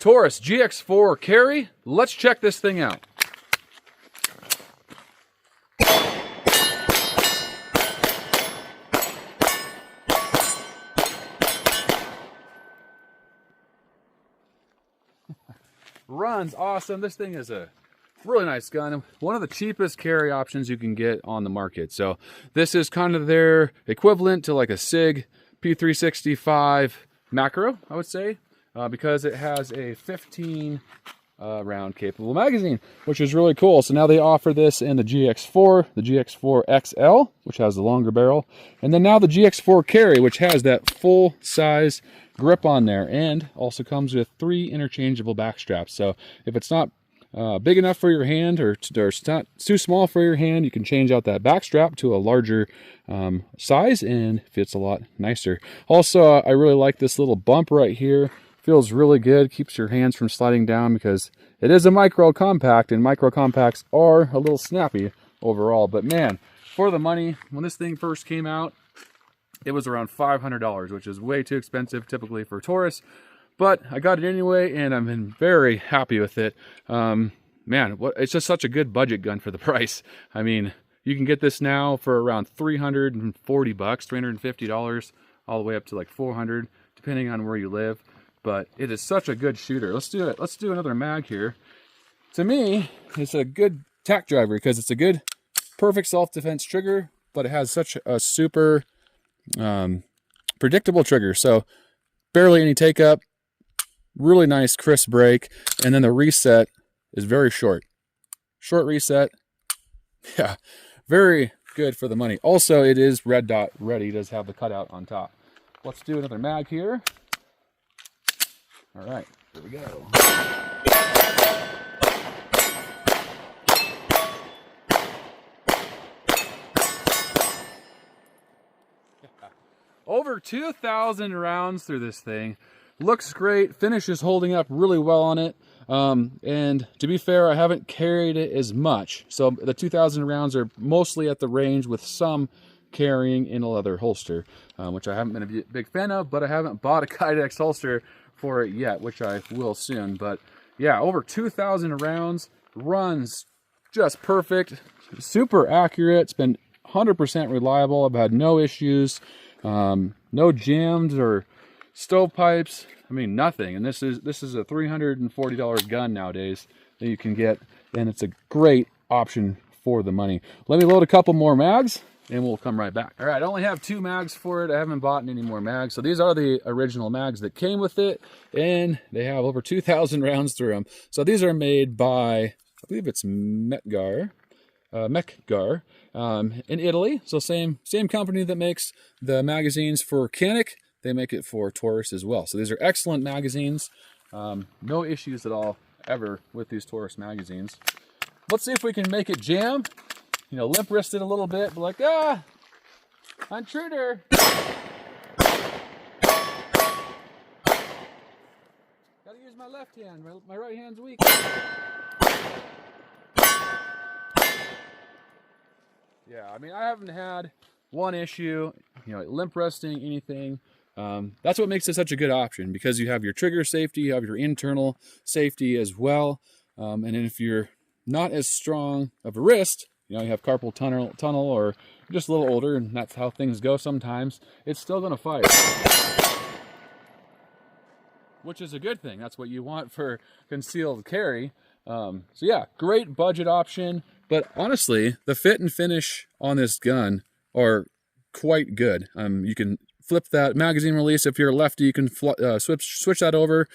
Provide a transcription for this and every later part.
Taurus GX4 Carry. Let's check this thing out. Runs awesome. This thing is a really nice gun. One of the cheapest carry options you can get on the market. So this is kind of their equivalent to like a SIG P365 macro, I would say, because it has a 15 round capable magazine, which is really cool. So now they offer this in the GX4, the GX4 XL, which has the longer barrel, and then now the GX4 Carry, which has that full size grip on there, and also comes with 3 interchangeable back straps. So if it's not big enough for your hand, or it's not too small for your hand, you can change out that back strap to a larger size and fits a lot nicer. Also, I really like this little bump right here. Feels really good, keeps your hands from sliding down because it is a micro compact, and micro compacts are a little snappy overall. But man, for the money, when this thing first came out, it was around $500, which is way too expensive typically for Taurus. But I got it anyway, and I've been very happy with it. Man, it's just such a good budget gun for the price. I mean, you can get this now for around $340, $350, all the way up to like $400, depending on where you live. But it is such a good shooter. Let's do it. Let's do another mag here. To me, it's a good tack driver because it's a good, perfect self-defense trigger, but it has such a super predictable trigger. So barely any take up. Really nice crisp break, and then the reset is very short. Short reset. Yeah, very good for the money. Also, it is red dot ready. It does have the cutout on top. Let's do another mag here. All right, here we go. Over 2,000 rounds through this thing. Looks great, finish is holding up really well on it, and to be fair, I haven't carried it as much. So the 2,000 rounds are mostly at the range with some carrying in a leather holster, which I haven't been a big fan of, but I haven't bought a Kydex holster for it yet, which I will soon. But yeah, over 2,000 rounds, runs just perfect, super accurate. It's been 100% reliable. I've had no issues, no jams or stovepipes. I mean, nothing. And this is a $340 gun nowadays that you can get, and it's a great option for the money. Let me load a couple more mags and we'll come right back. All right, I only have 2 mags for it. I haven't bought any more mags. So these are the original mags that came with it, and they have over 2,000 rounds through them. So these are made by, I believe it's Mekgar in Italy. So same company that makes the magazines for Canik. They make it for Taurus as well. So these are excellent magazines. No issues at all ever with these Taurus magazines. Let's see if we can make it jam. You know, limp wristed a little bit, but like, intruder. Gotta use my left hand. My right hand's weak. Yeah, I mean, I haven't had one issue, you know, limp wristing, anything. That's what makes it such a good option, because you have your trigger safety, you have your internal safety as well. And then if you're not as strong of a wrist, you know, you have carpal tunnel or just a little older, and that's how things go sometimes, it's still going to fire. Which is a good thing. That's what you want for concealed carry. So yeah, great budget option. But honestly, the fit and finish on this gun are quite good. You can flip that magazine release. If you're a lefty, you can switch that over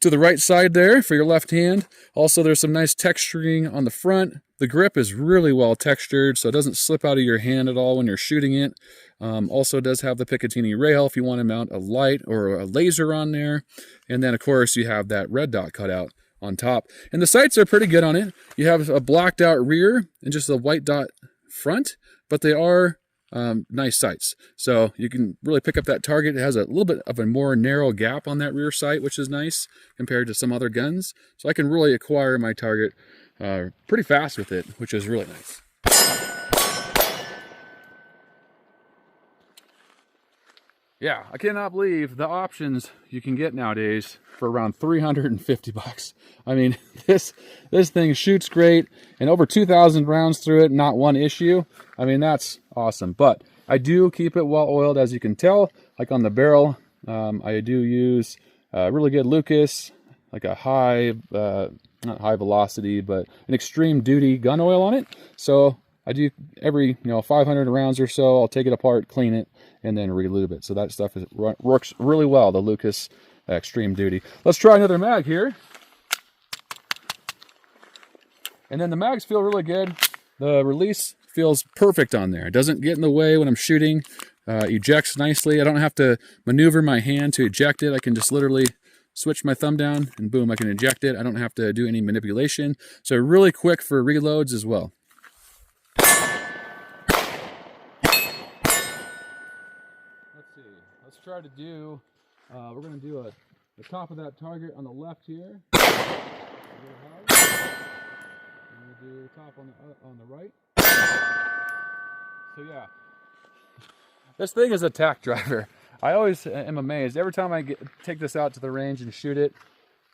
to the right side there for your left hand. Also, there's some nice texturing on the front. The grip is really well textured, so it doesn't slip out of your hand at all when you're shooting it. Also does have the Picatinny rail if you want to mount a light or a laser on there. And then, of course, you have that red dot cutout on top. And the sights are pretty good on it. You have a blacked out rear and just a white dot front, but they are nice sights. So you can really pick up that target. It has a little bit of a more narrow gap on that rear sight, which is nice compared to some other guns. So I can really acquire my target pretty fast with it, which is really nice. Yeah, I cannot believe the options you can get nowadays for around 350 bucks. I mean, this thing shoots great and over 2,000 rounds through it, not one issue. I mean, that's awesome. But I do keep it well oiled, as you can tell. Like on the barrel, I do use really good Lucas, like a high, not high velocity, but an extreme duty gun oil on it. So I do every 500 rounds or so, I'll take it apart, clean it, and then relube it. So that stuff works really well, the Lucas Extreme Duty. Let's try another mag here. And then the mags feel really good. The release feels perfect on there. It doesn't get in the way when I'm shooting. Ejects nicely. I don't have to maneuver my hand to eject it. I can just literally switch my thumb down and boom, I can eject it. I don't have to do any manipulation. So really quick for reloads as well. Let's see. Let's try to do, we're going to do the top of that target on the left here. And we do the top on the right. So yeah, this thing is a tack driver. I always am amazed. Every time I take this out to the range and shoot it,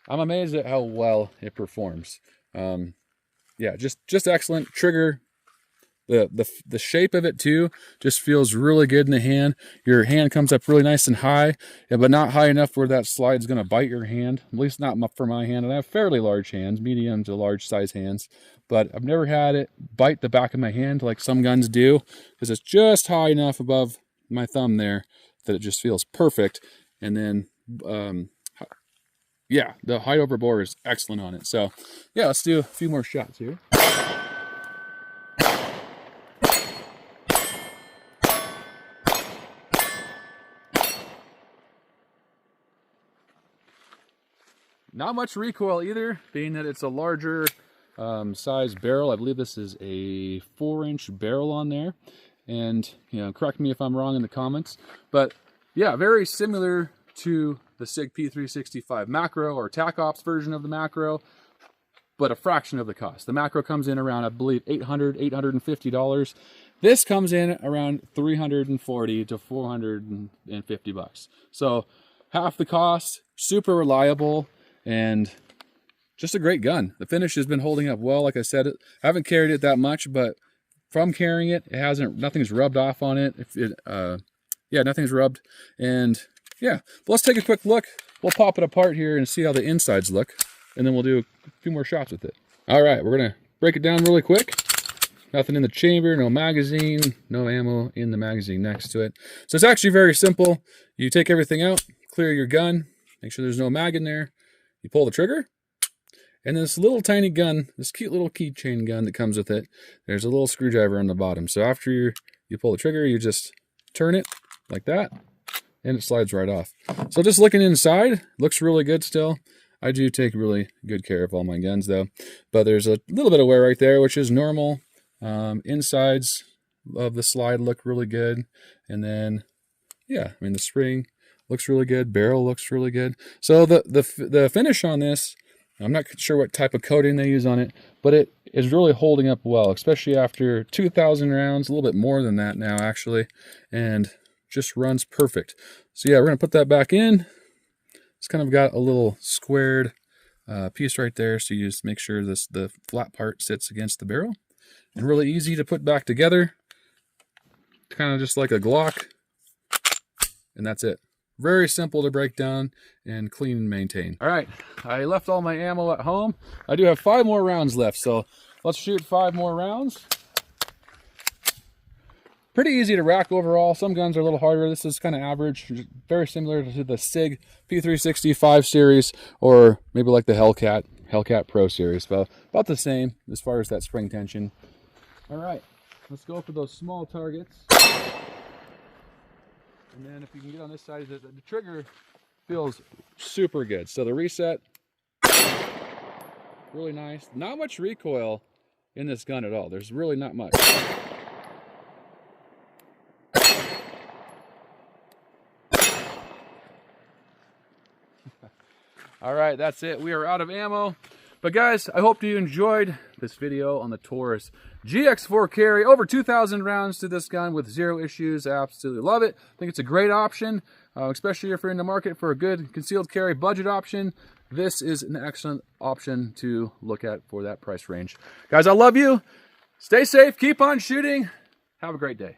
I'm amazed at how well it performs. Yeah, just excellent. Trigger, the shape of it too, just feels really good in the hand. Your hand comes up really nice and high, but not high enough where that slide's going to bite your hand. At least not for my hand. And I have fairly large hands, medium to large size hands. But I've never had it bite the back of my hand like some guns do, because it's just high enough above my thumb there that it just feels perfect. And then, yeah, the height over bore is excellent on it. So, yeah, let's do a few more shots here. Not much recoil either, being that it's a larger size barrel. I believe this is a 4-inch barrel on there. And, correct me if I'm wrong in the comments. But, yeah, very similar to the SIG P365 macro or TAC Ops version of the macro, but a fraction of the cost. The macro comes in around, I believe, $800, $850. This comes in around $340 to $450. So half the cost, super reliable, and just a great gun. The finish has been holding up well. Like I said, I haven't carried it that much, but from carrying it, nothing's rubbed off on it. Yeah, nothing's rubbed. And yeah, but let's take a quick look. We'll pop it apart here and see how the insides look, and then we'll do a few more shots with it. All right, we're gonna break it down really quick. Nothing in the chamber, no magazine, no ammo in the magazine next to it. So it's actually very simple. You take everything out, clear your gun, make sure there's no mag in there. You pull the trigger, and this little tiny gun, this cute little keychain gun that comes with it, there's a little screwdriver on the bottom. So after you pull the trigger, you just turn it like that, and it slides right off. So just looking inside, looks really good still. I do take really good care of all my guns though, but there's a little bit of wear right there, which is normal. Insides of the slide look really good, and then yeah, I mean the spring looks really good, barrel looks really good. So the finish on this, I'm not sure what type of coating they use on it, but it is really holding up well, especially after 2,000 rounds, a little bit more than that now actually, and just runs perfect. So yeah, we're gonna put that back in. It's kind of got a little squared piece right there, so you just make sure the flat part sits against the barrel. And really easy to put back together, kind of just like a Glock, and that's it. Very simple to break down and clean and maintain. All right, I left all my ammo at home. I do have 5 more rounds left, so let's shoot 5 more rounds. Pretty easy to rack overall. Some guns are a little harder. This is kind of average, very similar to the SIG P365 series, or maybe like the Hellcat Pro series, but about the same as far as that spring tension. All right, let's go for those small targets. And then if you can get on this side, the trigger feels super good. So the reset, really nice. Not much recoil in this gun at all. There's really not much. All right, that's it. We are out of ammo. But guys, I hope you enjoyed this video on the Taurus GX4 Carry. Over 2,000 rounds to this gun with 0 issues. I absolutely love it. I think it's a great option. especially if you're in the market for a good concealed carry budget option. This is an excellent option to look at for that price range. Guys, I love you. Stay safe, keep on shooting. Have a great day.